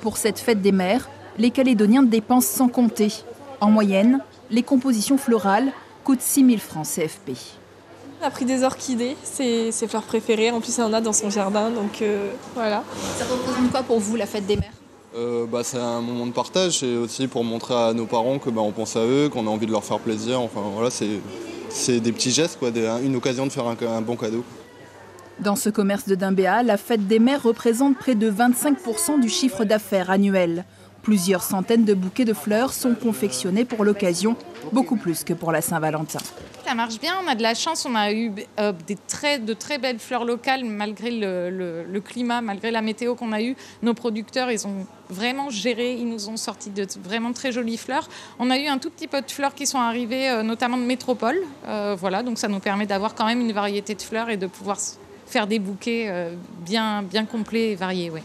Pour cette fête des mères, les Calédoniens dépensent sans compter. En moyenne, les compositions florales coûtent 6 000 francs CFP. On a pris des orchidées, c'est ses fleurs préférées. En plus, elle en a dans son jardin, donc voilà. Ça représente quoi pour vous, la fête des mères ? C'est un moment de partage et aussi pour montrer à nos parents que on pense à eux, qu'on a envie de leur faire plaisir. Enfin voilà, c'est des petits gestes, une occasion de faire un bon cadeau. Dans ce commerce de Dimbéa, la fête des mères représente près de 25% du chiffre d'affaires annuel. Plusieurs centaines de bouquets de fleurs sont confectionnés pour l'occasion, beaucoup plus que pour la Saint-Valentin. Ça marche bien, on a de la chance, on a eu de très belles fleurs locales malgré le climat, malgré la météo qu'on a eue. Nos producteurs, ils ont vraiment géré, ils nous ont sorti de vraiment très jolies fleurs. On a eu un tout petit peu de fleurs qui sont arrivées, notamment de métropole. Donc ça nous permet d'avoir quand même une variété de fleurs et de pouvoir faire des bouquets bien complets et variés. Ouais.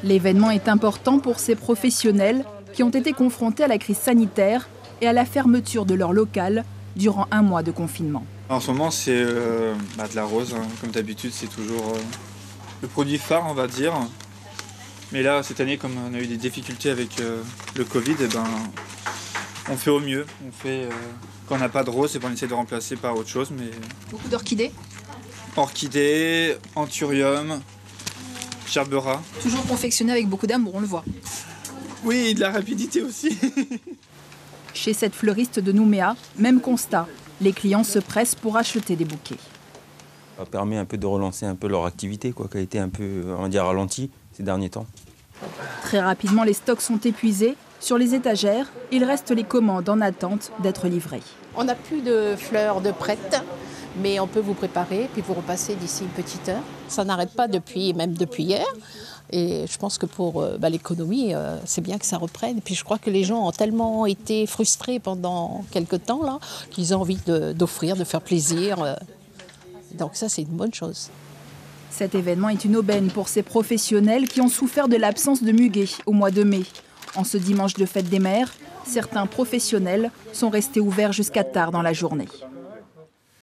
L'événement est important pour ces professionnels qui ont été confrontés à la crise sanitaire et à la fermeture de leur local durant 1 mois de confinement. En ce moment, c'est de la rose. Comme d'habitude, c'est toujours le produit phare, on va dire. Mais là, cette année, comme on a eu des difficultés avec le Covid, on fait au mieux. Quand on n'a pas de rose, on essaie de remplacer par autre chose. Mais... Beaucoup d'orchidées ? Orchidées, anthurium, gerbera. Toujours confectionné avec beaucoup d'amour, on le voit. Oui, et de la rapidité aussi. Chez cette fleuriste de Nouméa, même constat. Les clients se pressent pour acheter des bouquets. Ça permet un peu de relancer un peu leur activité, qui a été un peu, ralentie ces derniers temps. Très rapidement, les stocks sont épuisés. Sur les étagères, il reste les commandes en attente d'être livrées. On n'a plus de fleurs de prêtes, mais on peut vous préparer puis vous repasser d'ici une petite heure. Ça n'arrête pas depuis hier. Et je pense que pour l'économie, c'est bien que ça reprenne. Et puis je crois que les gens ont tellement été frustrés pendant quelques temps là, qu'ils ont envie d'offrir, de faire plaisir. Donc ça, c'est une bonne chose. Cet événement est une aubaine pour ces professionnels qui ont souffert de l'absence de muguet au mois de mai. En ce dimanche de fête des mères, certains professionnels sont restés ouverts jusqu'à tard dans la journée.